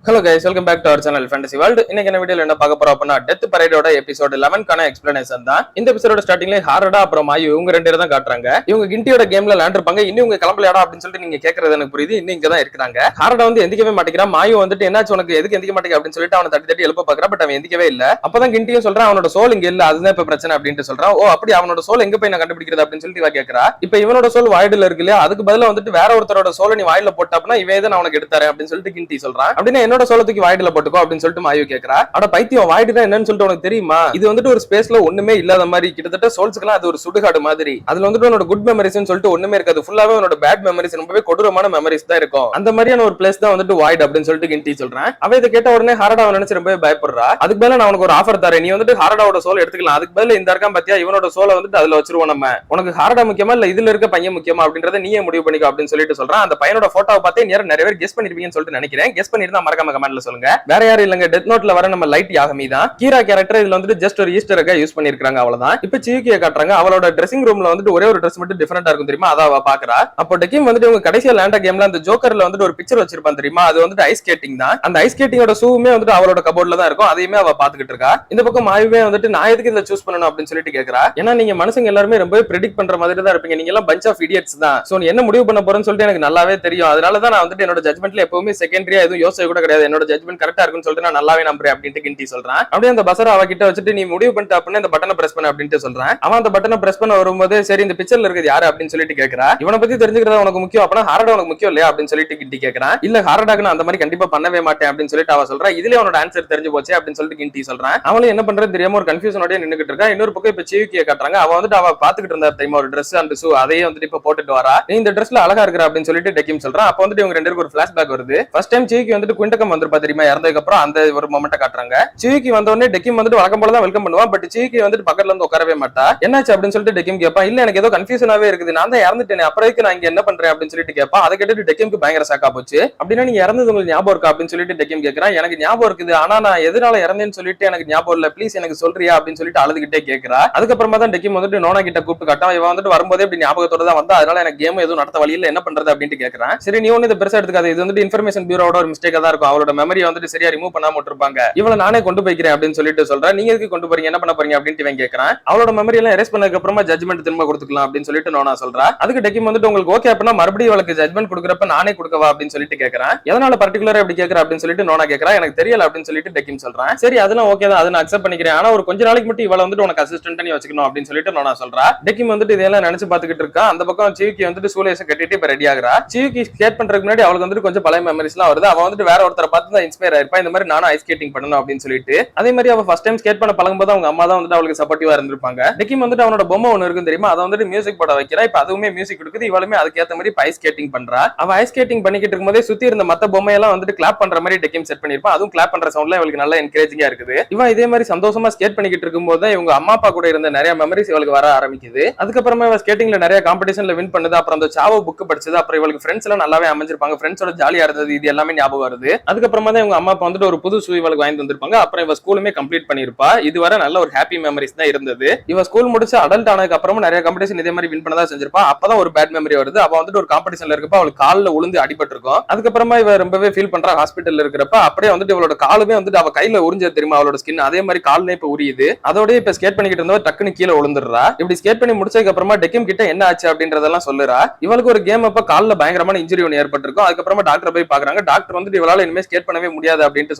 Hello guys, welcome back to our channel fantasy world. இன்னைக்கு என்ன வீடியோல என்ன பார்க்க போறோம் அப்படின்னா, டெத் பரேடோட எபிசோட் 11 கான எக்ஸ்பிளனேஷன் தான். இந்த எபிசோட ஸ்டார்டிங்ல ஹாரடா அப்புறம் மாயு இவங்க ரெண்டு பேரும் தான் காட்டுறாங்க. இவங்க கிண்டியோட கேம்ல விளையாண்டுருப்பாங்க. இன்னும் இவங்க கிளம்பலையாடா அப்படின்னு சொல்லிட்டு நீங்க கேட்கறது எனக்கு புரியுது. இன்னும் இங்க தான் இருக்காங்க. ஹாரடா வந்து எந்திக்கவே மாட்டேங்கிறான். மாயு வந்துட்டு என்னாச்சு உனக்கு, எதுக்கு எந்திக்க மாட்டேங்க அப்படின்னு சொல்லிட்டு அவனை தட்டி தட்டி எழுப்ப பாக்குறான். பட் அவன் எந்திக்கவே இல்ல. அப்பதான் கிண்டியும் சொல்றான் அவனோட சோல் இங்க இல்ல, அதுதான் இப்ப பிரச்சனை அப்படின்னு சொல்றான். ஓ அப்படி, அவனோட சோல் எங்க போய் நான் கண்டுபிடிக்கிறது அப்படின்னு சொல்லிட்டு இவ கேட்கறா. இப்ப இவனோட சோல் வாய்டுல இருக்கு இல்லையா, அதுக்கு பதிலா வந்துட்டு வேற ஒருத்தரோட சோலை நீ வாயில போட்டாப்னா இவன் தான் அவனுக்கு எடுத்தாரு அப்படின்னு சொல்லிட்டு கிண்டி சொல்றான். அப்படின்னா என்னோட சோலத்துக்கு வாய்டுல போட்டுக்கோ அப்படின்னு சொல்லிட்டு மாயு கேக்குறா. அட பைத்தியம், வாய்டுனா என்னன்னு சொல்லிட்டு உனக்கு தெரியுமா? இது வந்துட்டு ஒரு ஸ்பேஸ்ல ஒண்ணுமே இல்லாத மாதிரி, கிட்டத்தட்ட சோல்ஸ்க்குலாம் அது ஒரு சுடுகாடு மாதிரி. அதுல வந்துட்டு உன்னோட குட் மெமரிஸ்னு சொல்லிட்டு ஒண்ணுமே இருக்காது. ஃபுல்லாவே உன்னோட பேட் மெமரிஸ், ரொம்பவே கொடூரமான மெமரிஸ் தான் இருக்கும். அந்த மாதிரியான ஒரு பிளேஸ் தான் வந்துட்டு வாய்ட் அப்படின்னு சொல்லிட்டு கிண்டி சொல்றேன். அவ இதை கேட்ட உடனே ஹாரடா நினைச்சு ரொம்பவே பயப்படுறா. அதுக்கு பதிலா நான் உனக்கு ஒரு ஆஃபர் தரேன், நீ வந்துட்டு ஹாரடாவோட சோல் எடுத்துக்கலாம். அதுக்கு பதிலா இந்த இருக்கான் பாத்தியா, இவனோட சோலை வந்துட்டு அதுல வச்சிருவோம் நம்ம. உனக்கு ஹாரடா முக்கியமா இல்ல இதுல இருக்க பையன் முக்கியமா அப்படின்றத நீயே முடிவு பண்ணிக்கோ அப்படின்னு சொல்லிட்டு சொல்றான். அந்த பையனோட போட்டோவை பார்த்தே நிறைய பேர் கெஸ் பண்ணிருப்பீங்கன்னு சொல்லிட்டு நினைக்கிறேன். கெஸ் பண்ணிருந்தா மறக்காம கமெண்ட்ல சொல்லுங்க. வேற யாரும் இல்லங்க, டெத் நோட்ல வர நம்ம லைட் யாகமி தான். கீரா கேரக்டர் இதுல வந்துட்டு ஜஸ்ட் ஒரு ஈஸ்டர் எக்கா யூஸ் பண்ணிருக்காங்க, அவ்வளவுதான். இப்ப சியூக்கியை காட்டுறாங்க. அவளோட ட்ரெஸ்ஸிங் ரூம்ல வந்துட்டு ஒரே ஒரு ட்ரெஸ் மட்டும் டிஃபரெண்டா இருக்கும் தெரியுமா, அத அவ பாக்குறா. அப்போ டெக்கிம் வந்துட்டு இவங்க கடைசியா லேண்டா கேம்ல அந்த ஜோக்கர்ல வந்துட்டு ஒரு பிக்சர் வச்சிருப்பான் தெரியுமா, அது வந்துட்டு ஐஸ் ஸ்கேட்டிங் தான். அந்த ஐஸ் ஸ்கேட்டிங்கோட ஷூவுமே வந்துட்டு அவளோட கபோர்ட்ல தான் இருக்கும். அதையுமே அவ பாத்துக்கிட்டு இருக்கா. இந்த பக்கம் மாயுமே வந்துட்டு நான் எதுக்கு இதை சூஸ் பண்ணணும் அப்படின்னு சொல்லிட்டு கேக்குறா. ஏன்னா நீங்க மனுஷங்க எல்லாருமே ரொம்ப ப்ரெடிக்ட் பண்ற மாதிரி தான் இருப்பீங்க, நீங்க எல்லாம் பஞ்ச் ஆஃப் இடியட்ஸ் தான். சோ நீ என்ன முடிவு பண்ண போறேன்னு சொல்லிட்டு எனக்கு நல்லாவே தெரியும். அதனால தான் நான் வந்துட்டு என்னோட ஜட்மெண்ட்ல எப்பவுமே செகண்டரியா எதுவும் யோசிக்க கூட கிடையாது. என்னோட ஜட்மெண்ட் கரெக்டா இருக்குன்னு சொல்லிட்டு நான் நல்லாவே நம்புறேன் அப்படின்ட்டு கிண்டி சொல்றான். அப்படியே அந்த பசரை அவகிட்ட வச்சுட்டு நீ முடிவு பண்ணிட்டு அப்படின்னு இந்த பட்டனை பிரஸ் பண்ண அப்படின்ட்டு சொல்றான். அவன் அந்த பட்டனை பிரஸ் பண்ண வரும்போது சரி இந்த பிக்சர்ல இருக்குது யாரு அப்படின்னு சொல்லிட்டு கேக்குறா. இவனை பத்தி தெரிஞ்சுக்கிறதா உனக்கு முக்கியம், அப்படின்னா ஹாரடா உனக்கு முக்கியம் இல்லையா அப்படின்னு சொல்லிட்டு கிண்டி கேக்குறான். இல்ல ஹாரடாக்கு நான் அந்த மாதிரி கண்டிப்பா பண்ணவே மாட்டேன் அப்படின்னு சொல்லிட்டு அவ சொல்றா. இதுல அவனோட ஆன்சர் தெரிஞ்சு போச்சு அப்படின்னு சொல்லிட்டு கிண்டி சொல்றான். அவளும் என்ன பண்றது தெரியாம ஒரு கன்ஃபியூஷனோட நின்னுகிட்டு இருக்கா. இன்னொரு பக்கம் இப்ப சியூக்கியை காட்டுறாங்க. அவ வந்துட்டு அவ பாத்துக்கிட்டு இருந்தா தெரியுமா ஒரு ட்ரெஸ் அண்ட் ஷூ, அதையே வந்துட்டு இப்ப போட்டுட்டு வரா. நீ இந்த ட்ரெஸ்ல அழகா இருக்கிற அப்படின்னு சொல்லிட்டு டெக்கிம் சொல்றான். அப்ப வந்துட்டு இவங்க ரெண்டு பேருக்கு ஒரு பிளாஷ்பேக் வருது. ஃபர்ஸ்ட் டைம் சியூக்கி வந்துட்டு குயின்டகம் வந்திருப்பா தெரியுமா இறந்ததுக்கு அப்புறம், அந்த ஒரு மொமெண்ட்டை காட்டுறாங்க. சியூக்கி வந்த உடனே டெக்கிம் வந்துட்டு வழக்கம் போல தான் வெல்கம் பண்ணுவான். பட் சியூக்கி வந்துட்டு பக்கத்துல இருந்து உட்காரவே மாட்டா. என்னாச்சு அப்படின்னு சொல்லிட்டு டெக்கிம் கேட்பான். இல்ல எனக்கு ஏதோ கன்ஃபியூஷனாவே இருக்குது, நான் தான் இறந்துட்டேன், அப்புறம் நான் இங்க என்ன பண்றேன் அப்படின்னு சொல்லிட்டு கேட்பா. அதை கேட்டுட்டு டெக்கிம்க்கு பயங்கர ஷாக்கா போச்சு. அப்படின்னா நீங்க இறந்தது உங்களுக்கு ஞாபகம் இருக்கா அப்படின்னு சொல்லிட்டு டெக்கிம் கேட்கறான். எனக்கு ஞாபகம் இருக்குது, ஆனா நான் எதனால இறந்தேன்னு சொல்லிட்டு எனக்கு ஞாபகம் இல்ல, ப்ளீஸ் எனக்கு சொல்றியா அப்படின்னு சொல்லிட்டு அழுதுகிட்டே கேட்கறா. அதுக்கப்புறமா தான் டெக்கிம் வந்துட்டு நோனா கிட்ட கூப்பிட்டு காட்டான். இவன் வந்துட்டு வரும்போதே இப்படி ஞாபகத்தோட தான் வந்தா, அதனால எனக்கு கேம் எதுவும் நடத்த வழியில என்ன பண்றது அப்படின்ட்டு கேட்கறான். சரி நீ ஒண்ணு இதை பெருசா எடுத்துக்காது, இது வந்துட்டு இன்ஃபர்மேஷன் பியூரோட ஒரு மிஸ்டேக்கா தான் இருக்கும், அவளோட மெமரியை வந்துட்டு சரியா ரிமூவ் பண்ணாம விட்டுருப்பாங்க, இவளை நானே கொண்டு போய்க்கிறேன் அப்படின்னு சொல்லிட்டு சொல்றேன். நீங்க எதுக்கு கொண்டு போறீங்க, என்ன பண்ண போறீங்க அப்படின்னு இவன் கேட்கறான். அவளோட மெமரி எல்லாம் எரேஸ் பண்ணதுக்கு அப்புறமா ஜட்மெண்ட் திரும்ப கொடுத்துக்கலாம் அப்படின்னு சொல்லிட்டு நோனா சொல்றா. அதுக்கு டெக்கிம் வந்துட்டு உங்களுக்கு ஓகே அப்படின்னா மறுபடியும் அவளுக்கு ஜட்மெண்ட் கொடுக்குறப்ப நானே கொடுக்கவா அப்படின்னு சொல்லிட்டு கேட்கறான். எதனால பர்டிகுலரா இப்படி கேட்கற அப்படின்னு சொல்லிட்டு நோனா கேட்கறா. எனக்கு தெரியல அப்படின்னு சொல்லிட்டு டெக்கிம் சொல்றான். சரி அதெல்லாம் ஓகே தான், அதை நான் அக்செப்ட் பண்ணிக்கிறேன், ஆனா ஒரு கொஞ்ச நாளைக்கு மட்டும் இவளை வந்துட்டு உனக்கு அசிஸ்டன்ட் நீ வச்சுக்கணும் அப்படின்னு சொல்லிட்டு நோனா சொல்றா. டெக்கிம் வந்துட்டு இதெல்லாம் நினைச்சு பாத்துக்கிட்டு இருக்கா. அந்த பக்கம் சியூக்கி வந்துட்டு சூலேஷன் கட்டிட்டு இப்ப ரெடி ஆகுறா. சியூக்கி ஸ்கேட் பண்றதுக்கு முன்னாடி அவளுக்கு வந்துட்டு கொஞ்சம் பழைய மெமரிஸ் எல்லாம் வருது. அவன் வந்துட்டு வேற ஒருத்தரை பார்த்து தான் இன்ஸ்பயர் ஆயிருப்பா, இந்த மாதிரி நானும் ஐஸ் ஸ்கேட்டிங் பண்ணணும் அப்படின்னு சொல்லிட்டு. அதே மாதிரி அவ ஃபர்ஸ்ட் டைம் ஸ்கேட் பண்ண பழகும்போது அவங்க அம்மா தான் வந்துட்டு அவளுக்கு சப்போர்ட்டிவா இருந்திருப்பாங்க. டெக்கிம் வந்துட்டு அவனோட பொம்மை ஒன்னு இருக்கும் தெரியுமா, அதை வந்துட்டு மியூசிக் போட வைக்கிறா. இப்ப அதுவுமே மியூசிக் கொடுக்குது. இவளுமே அதுக்கேற்ற மாதிரி ஐஸ் ஸ்கேட்டிங் பண்றா. அவ ஐஸ் ஸ்கேட்டிங் பண்ணிக்கிட்டு இருக்கும்போதே சுத்தி இருந்த மத்த பொம்மையெல்லாம் வந்துட்டு கிளாப் பண்ற மாதிரி டெக்கிம் செட் பண்ணிருப்பா. அதுவும் கிளாப் பண்ற சவுண்ட்ல இவளுக்கு நல்லா என்கரேஜிங்கா இருக்குது. இவன் இதே மாதிரி சந்தோஷமா ஸ்கேட் பண்ணிக்கிட்டு இருக்கும்போது இவங்க அம்மா அப்பா கூட இருந்த நிறைய மெமரிஸ் இவளுக்கு வர ஆரம்பிக்குது. அதுக்கப்புறமா இவ ஸ்கேட்டிங்ல நிறைய காம்படிஷன்ல வின் பண்ணுது. அப்புறம் அந்த சாவோ புக் படிச்சது. அப்புறம் இவளுக்கு ஃப்ரெண்ட்ஸ் எல்லாம் நல்லாவே அமைஞ்சிருப்பாங்க, ஃப்ரெண்ட்ஸோட ஜாலியா இருந்தது, இது எல்லாமே ஞாபகம் வருது. அதுக்கப்புறமா தான் இவங்க அம்மா அப்பா வந்துட்டு ஒரு புது ஷூ இவளுக்கு வாங்கி வந்திருப்பாங்க. அப்புறம் இவ ஸ்கூலுமே கம்ப்ளீட் பண்ணிருப்பா. இதுவரை நல்ல ஒரு ஹாப்பி மெமரிஸ் தான் இருந்தது. இவ ஸ்கூல் முடிச்சு அடல்ட் ஆனதுக்கு அப்புறமா நிறைய காம்படிஷன் இதே மாதிரி வின் பண்ணதா செஞ்சிருப்பா. அப்பதான் ஒரு பேட் மெமரி வருது. அவ வந்துட்டு ஒரு காம்படிஷன்ல இருக்கப்ப அவளுக்கு கால்ல உளுந்து அடிபட்டு இருக்கும். அதுக்கப்புறமா இவ ரொம்பவே ஃபீல் பண்றா ஹாஸ்பிட்டல்ல இருக்கிறப்ப. அப்படியே வந்துட்டு இவளோட காலுமே வந்துட்டு அவ கையில உறிஞ்சது தெரியுமா அவளோட ஸ்கின், அதே மாதிரி கால்ல இப்ப உரியுது. அதோட இப்ப ஸ்கேட் பண்ணிக்கிட்டு இருந்தவ டக்குன்னு கீழே விழுந்துடுறா. இப்படி ஸ்கேட் பண்ணி முடிச்சதுக்கு அப்புறமா டெக்கிம் கிட்ட என்ன ஆச்சு அப்படின்றதெல்லாம் சொல்லுறா. இவளுக்கு ஒரு கேம் அப்ப கால்ல பயங்கரமான இன்ஜுரி ஒன்று ஏற்பட்டிருக்கும். அதுக்கப்புறமா டாக்டர் போய் பாக்குறாங்க. டாக்டர் வந்துட்டு இவளால இனிமே ஸ்கேட் பண்ணவே முடியாது அப்படின்ட்டு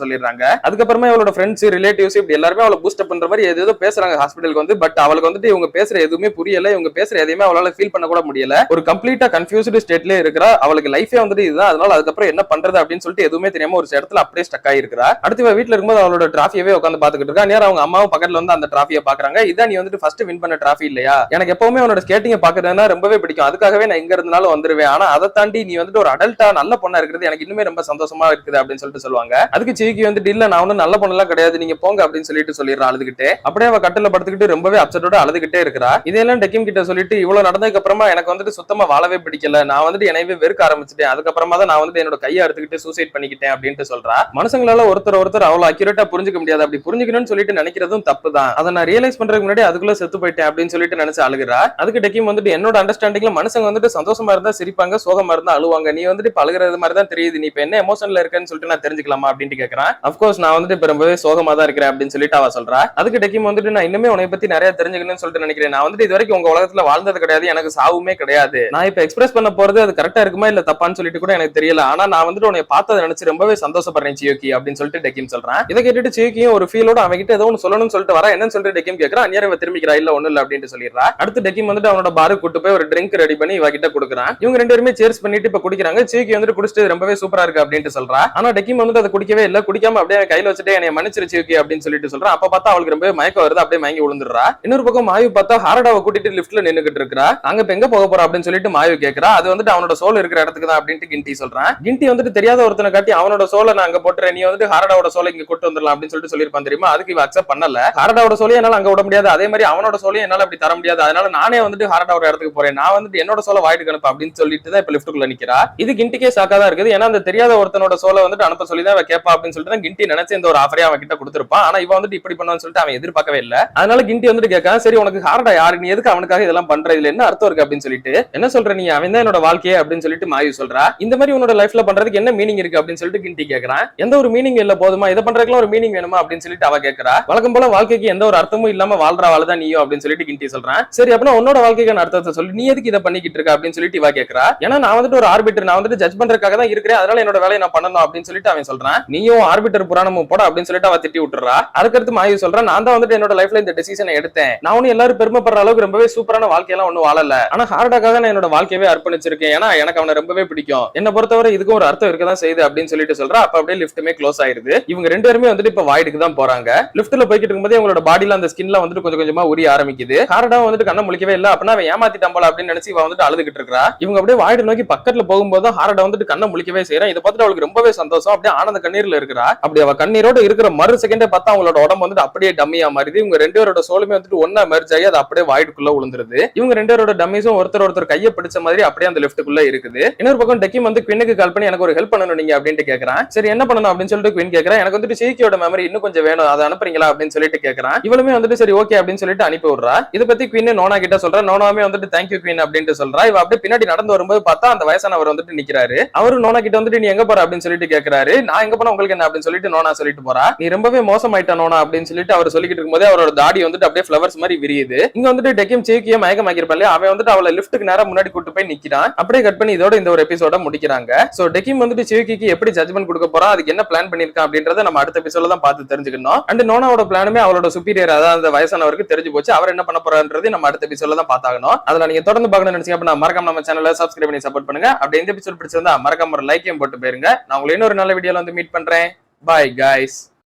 சொல்லிடுறாங்க. அதுக்கப்புறமா இவளோட ஃப்ரெண்ட்ஸ் ரிலேட்டிவ்ஸ் இப்படி எல்லாருமே அவளை பூஸ்ட் பண்ற மாதிரி ஏதோ பேசுறாங்க ஹாஸ்பிட்டலுக்கு வந்து. பட் அவளுக்கு வந்துட்டு இவங்க பேசுற எதுவுமே புரியல, இவங்க பேசுற எதையுமே அவளால ஃபீல் பண்ண கூட முடியல. ஒரு கம்ப்ளீட்டா கன்ஃபியூஸ்டு ஸ்டேட்லயே இருக்கிறா. அவளுக்கு லைஃபே வந்துட்டு இதுதான், அதனால அதுக்கப்புறம் என்ன பண்றது அப்படின்னு சொல்லிட்டு எதுவுமே தெரியாம ஒரு இடத்துல அப்படியே ஸ்டக் ஆயிருக்கிறா. அடுத்து வீட்டுல இருக்கும்போது அவளோட டிராஃபியவே உட்காந்து பாத்துக்கிட்டு இருக்கா. நேரம் அவங்க அம்மாவும் பக்கத்துல வந்து அந்த டிராஃபியை பாக்குறாங்க. இதான் நீ வந்துட்டு ஃபர்ஸ்ட் வின் பண்ண டிராஃபி இல்லையா, எனக்கு எப்பவுமே அவனோட ஸ்கேட்டிங்க பாக்குறதுனா ரொம்பவே பிடிக்கும், அதுக்காகவே நான் இங்க இருந்தாலும் வந்துருவேன், ஆனா அதை தாண்டி நீ வந்துட்டு ஒரு அடல்ட்டா நல்ல பொண்ணா இருக்கிறது எனக்கு இன்னுமே ரொம்ப சந்தோஷமா இருக்குது அப்படின்னு சொல்லிட்டு சொல்லுவாங்க. அதுக்கு சியூக்கி வந்துட்டு இல்ல நான் ஒன்னும் நல்ல பொண்ணெல்லாம் கிடையாது, நீங்க போங்க அப்படின்னு சொல்லிட்டு சொல்லிடுறா அழுதுகிட்டே. அப்படியே அவ கட்டில படுத்துக்கிட்டு ரொம்பவே அப்செட்டோட அழுதுகிட்டே இருக்கிறா. இதெல்லாம் டெக்கிம் கிட்ட சொல்லிட்டு இவ்வளவு நடந்ததுக்கு அப்புறமா எனக்கு வந்துட்டு சுத்தமா வாழவே பிடிக்கல, நான் வந்துட்டு என்னையவே வெறுக்க ஆரம்பிச்சிட்டேன், அதுக்கப்புறமா தான் நான் வந்துட்டு என்னோட கையை அறுத்துக்கிட்டு சூசைட் பண்ணிக்கிட்டேன் அப்படின்னு சொல்றா. மனுஷங்களால ஒருத்தர் அவ்வளவு அக்யூரேட்டா புரிஞ்சுக்க முடியாது, அப்படி புரிஞ்சுக்கணும்னு சொல்லிட்டு நினைக்கிறதும் தப்பு தான். அதை நான் ரியலைஸ் பண்றதுக்கு முன்னாடி அதுக்குள்ள செத்து போயிட்டேன் அப்படின்னு சொல்லிட்டு நினைச்சு அழுகிறா. அதுக்கு டெக்கிம் வந்துட்டு என்னோட அண்டர்ஸ்டாண்டிங்ல மனுஷங்க வந்துட்டு சந்தோஷமா இருந்தா சிரிப்பாங்க, சோகமா இருந்தா அழுவாங்க, நீ வந்துட்டு இப்ப அழுகிறது மாதிரி தான் தெரியுது, நீ இப்ப என்ன எமோஷன்ல இருக்கன்னு சொல்லிட்டு நான் தெரிஞ்சுக்கலாமா அப்படின்னு கேக்குறான். அப்கோர்ஸ் நான் வந்துட்டு இப்ப ரொம்பவே சோகமா தான் இருக்கிறேன் அப்படின்னு சொல்லிட்டு அவ சொல்றா. அதுக்கு டெக்கிம் வந்துட்டு நான் இன்னுமே உன்னை பத்தி நிறைய தெரிஞ்சுக்கணும்னு சொல்லிட்டு நினைக்கிறேன். நான் வந்துட்டு இது வரைக்கும் உங்க உலகத்துல வாழ்ந்தது கிடையாது, எனக்கு சாவுமே கிடையாது. நான் இப்ப எக்ஸ்பிரஸ் பண்ண போறது அது கரெக்டா இருக்குமா இல்ல தப்பான்னு சொல்லிட்டு கூட எனக்கு தெரியல. ஆனா நான் வந்துட்டு உன்னை பார்த்ததை நினைச்சு ரொம்பவே சந்தோஷப்படுறேன் சியோக்கி அப்படின்னு சொல்லிட்டு டெக்கிம் சொல்றான். இதை கேட்டுட்டு சியோக்கியும் ஒரு ஃபீலோட அவன்கிட்ட ஏதோ ஒன்னு சொல்லணும்னு சொல்லிட்டு வரா. என்னன்னு சொல்லிட்டு டெக்கிம் கேட்கறான். அந்நியரை திரும்பிக்கிறா. இல்ல ஒண்ணு இல்ல அப்படின்னு சொல்லிடுறா. அடுத்து டெக்கிம் வந்துட்டு அவனோட பாரு கூட்டு போய் ஒரு ட்ரிங்க் ரெடி பண்ணி இவ கிட்ட கொடுக்குறான். இவங்க ரெண்டு பேருமே சேர்ஸ் பண்ணிட்டு இப்ப குடிக்கிறாங்க. சியோக்கி வந்துட்டு குடிச்சிட்டு ரொம்பவே சூப்பரா இருக்கு அப்படின்ட்டு சொல்றா. ஆனா டெக்கிம் வந்துட்டு அதை குடிக்கவே இல்ல. குடிக்காம அப்படியே கையில வச்சுட்டு என்னை மன்னிச்சிரு சியோக்கி அப்படின்னு சொல்லிட்டு சொல்றான். அப்ப பார்த்தா அவளுக்கு ரொம்பவே மயக்கம் வருது. அப்படியே மயங்கி விழுந்துடுறா. இன்னொரு பக்கம் மாயு பார்த்தா ஹாரடாவை கூட்டிட்டு லிஃப்ட்ல நின்னுகிட்டு இருக்கா. அங்க இப்ப எங்க போக போறா அப்படின்னு சொல்லிட்டு மாயு கேக்குறா. அது வந்துட்டு அவனோட சோல் இருக்கிற இடத்துக்கு தான் அப்படின்ட்டு கிண்டி சொல்றான். கிண்டி வந்துட்டு தெரியாத ஒருத்தனை காட்டி அவனோட சோலை நான் அங்க போட்டுறேன், நீ வந்துட்டு ஹாரடாவோட சோலை இங்க கொண்டு வந்துடலாம் அப்படின்னு சொல்லிட்டு சொல்லிருப்பான் தெரியுமா. அதுக்கு இவ அக்செப்ட் பண்ணல. ஹாரடாவோட சோலையை என்னால அங்க விட முடியாது, அதே மாதிரி அவனோட சோலையை என்னால அப்படி தர முடியாது, அதனால நானே வந்துட்டு ஹாரடாவோட இடத்துக்கு போறேன், நான் வந்துட்டு என்னோட சோலை வாயிட்டு அனுப்பு அப்படின்னு சொல்லிட்டு தான் இப்ப லிஃப்ட்டுக்குள்ள நிக்கிறா. இது கிண்டிக்கே சாக்கா தான் இருக்குது. ஏன்னா அந்த தெரியாத ஒருத்தனோட சோலை வந்துட்டு அனுப்ப சொல்லி தான் கேப்பா அப்படின்னு சொல்லிட்டு தான் கிண்டி நினைச்சு இந்த ஒரு ஆஃபரே அவன் கிட்ட கொடுத்திருப்பான். ஆனா இவன் வந்துட்டு இப்படி பண்ணுவான்னு சொல்லிட்டு அவன் எதிர்பார்க்கவே இல்ல. அதனால கிண்டி வந்துட்டு கேட்கான், சரி உனக்கு ஹாரடா யாரு, நீ எதுக்கு அவனுக்காக இதெல்லாம் பண்ற, இதுல என்ன அர்த்தம் இருக்கு அப்படின்னு சொல்லிட்டு. என்ன சொல்ற நீ, அவன் தான் என்னோட வாழ்க்கையே அப்படின்னு சொல்லிட்டு மாயு சொல்றா. இந்த மாதிரி உன்னோட லைஃப்ல பண்றதுக்கு என்ன மீனிங் இருக்கு அப்படின்னு சொல்லிட்டு கிண்டி கேக்குறான். எந்த ஒரு மீனிங் இல்ல போதுமா, இதை பண்றதுக்குலாம் ஒரு மீனிங் வேணுமா அப்படின்னு சொல்லிட்டு அவ கேக்குறா. வழக்கம் போல வாழ்க்கைக்கு எந்த ஒரு அர்த்தமும் இல்லாம வாழ்ற வாழ்தான் நீயோ அப்படின்னு சொல்லிட்டு கிண்டி சொல்றான். சரி அப்படின்னா உன்னோட வாழ்க்கைக்கான அர்த்தத்தை சொல்லி நீ எதுக்கு இதை பண்ணிக்கிட்டு இருக்க அப்படின்னு சொல்லிட்டு இவ கேக்குறா. ஏன்னா நான் வந்துட்டு ஒரு ஆர்பிட்டர், நான் வந்துட்டு ஜட்ஜ் பண்றதுக்காக தான் இருக்கிறேன், அதனால என்னோட வேலையை நான் பண்ணணும் அப்படின்னு சொல்லிட்டு அவன் சொல்றான். நீயும் ஆர்பிட்டர் புராணமும் போட அப்படின்னு சொல்லிட்டு அவ திட்டி விட்டுறா. அதுக்கடுத்து மாயு சொல்றான், நான் தான் வந்துட்டு என்னோட லைஃப்ல இந்த டெசிஷனை எடுத்தேன், நான் ஒன்னும் எல்லாரும் பெருமைப்படுற அளவுக்கு ரொம்பவே சூப்பரான வாழ்க்கையெல்லாம் ஒன்னும் வாழல, ஆனா ஹாரடாக்காக நான் என்னோட வாழ்க்கையவே அர்ப்பணிச்சிருக்கேன், ஏன்னா எனக்கு அவனை ரொம்பவே பிடிக்கும், என்ன பொறுத்தவரை இதுக்கும் ஒரு அர்த்தம் இருக்கதான் செய்யுது அப்படின்னு சொல்லிட்டு சொல்றா. அப்ப அப்படியே லிஃப்ட்டுமே க்ளோஸ் ஆயிருது. இவங்க ரெண்டு பேருமே வந்துட்டு இப்ப வாய்டுக்கு தான் போறாங்க. லிஃப்ட்ல போய்கிட்டு இருக்கும்போது அவங்களோட பாடியில அந்த ஸ்கின்ல வந்துட்டு கொஞ்சம் கொஞ்சமா உரிய ஆரம்பிக்குது. ஹாரடா வந்துட்டு கண்ணை முழிக்கவே இல்ல. அப்படின்னா அவன் ஏமாத்திட்டான் போல அப்படின்னு நினைச்சு இவ வந்துட்டு அழுதுகிட்டு இருக்கா. இவங்க அப்படியே வாய்டு நோக்கி பக்கத்துல போகும்போது ஹாரடா வந்துட்டு கண்ணை முழிக்கவே செய்யறான். இதை பார்த்துட்டு அவளுக்கு ரொம்பவே சந்தோஷம். அப்படியே ஆனந்த கண்ணீர்ல இருக்கிறா. அப்படி அவ கண்ணீரோட இருக்கிற மறு செகண்டே பார்த்தா அவங்களோட உடம்பு வந்துட்டு அப்படியே டம்மியா மாறுது. இவங்க ரெண்டு பேரோட சோலுமே வந்துட்டு ஒன்னா மெர்ஜ் ஆகி அது அப்படியே வாய்டுக்குள்ள விழுந்துருது. இவங்க ரெண்டு பேரோட டம்மிஸும் ஒருத்தர் கையை பிடிச்ச மாதிரி அப்படியே அந்த லிஃப்ட்டுக்குள்ள இருக்குது. இன்னொரு பக்கம் டெக்கிம் வந்து குயினுக்கு கால் பண்ணி எனக்கு ஒரு ஹெல்ப் பண்ணணும் நீங்க அப்படின்னு கேக்குறான். சரி என்ன பண்ணணும் அப்படின்னு சொல்லிட்டு குயின் கேக்குறா. எனக்கு வந்துட்டு சியோக்கியோட மெமரி இன்னும் கொஞ்சம் வேணும், அதை அனுப்புறீங்களா அப்படின்னு சொல்லிட்டு கேக்குறான். இவளுமே வந்துட்டு சரி ஓகே அப்படின்னு சொல்லிட்டு அனுப்பி விடுறா. இதை பத்தி குயின் நோனா கிட்ட சொல்றா. நோனாவே வந்துட்டு தேங்க்யூ குயின் அப்படின்னு சொல்றா. இவ அப்படியே பின்னாடி நடந்து வரும்போது பார்த்தா அந்த வயசானவர் வந்துட்டு நிக்கிறாரு. அவரு நோனா கிட்ட வந்துட்டு நீ எங்க போற அப்படின்னு சொல்லிட்டு கேக்குறாரு. நான் எங்க போனா உங்களுக்கு என்ன அப்படின்னு சொல்லிட்டு நோனா சொல்லிட்டு போறா. நீ ரொம்பவே மோசமாயிட்ட நோனா அப்படின்னு சொல்லிட்டு அவர் சொல்லிட்டு இருக்கும்போது அவரோட தாடி வந்துட்டு அப்படியே ஃபிளவர்ஸ் மாதிரி விரியுது. இங்க வந்துட்டு டெக்கிம் சியோக்கிய மயக்கமாக்கிருப்பான், அவன் வந்துட்டு அவளை லிஃப்ட்டுக்கு நேரா முன்னாடி கூட்டு போய் நிக்கிறான். அப்படியே கட் பண்ணி இதோட இந்த ஒரு எபிசோட முடிக்கிறாங்க. சோ டெக்கிம் வந்துட்டு சியோக்கிக்கு எப்படி ஜட்ஜ்மெண்ட் கொடுக்க போறான், அதுக்கு என்ன பிளான் பண்ணிருக்கான் அப்படின்றத நம்ம அடுத்த எபிசோட்ல தான் பார்த்து தெரிஞ்சுக்கணும். அண்ட் நோனாவோட பிளானுமே அவளோட சுப்பீரியர் அதாவது அந்த வயசானவருக்கு தெரிஞ்சு போச்சு. அவர் என்ன பண்ண போறான்றது நம்ம அடுத்த எபிசோட்ல தான் பார்த்தாகணும். அதுல நீங்க தொடர்ந்து பார்க்கணும்னு நினைச்சீங்க அப்படின்னா மறக்காம நம்ம சேனலை சப்ஸ்கிரைப் பண்ணி சப்போர்ட் பண்ணுங்க. அப்படி இந்த எபிசோட் பிடிச்சிருந்தா மறக்காம ஒரு லைக்கையும் போட்டு போயிருங்க. நான் உங்களை இன்னொரு நல்ல வீடியோல வந்து மீட் பண்றேன். Bye guys.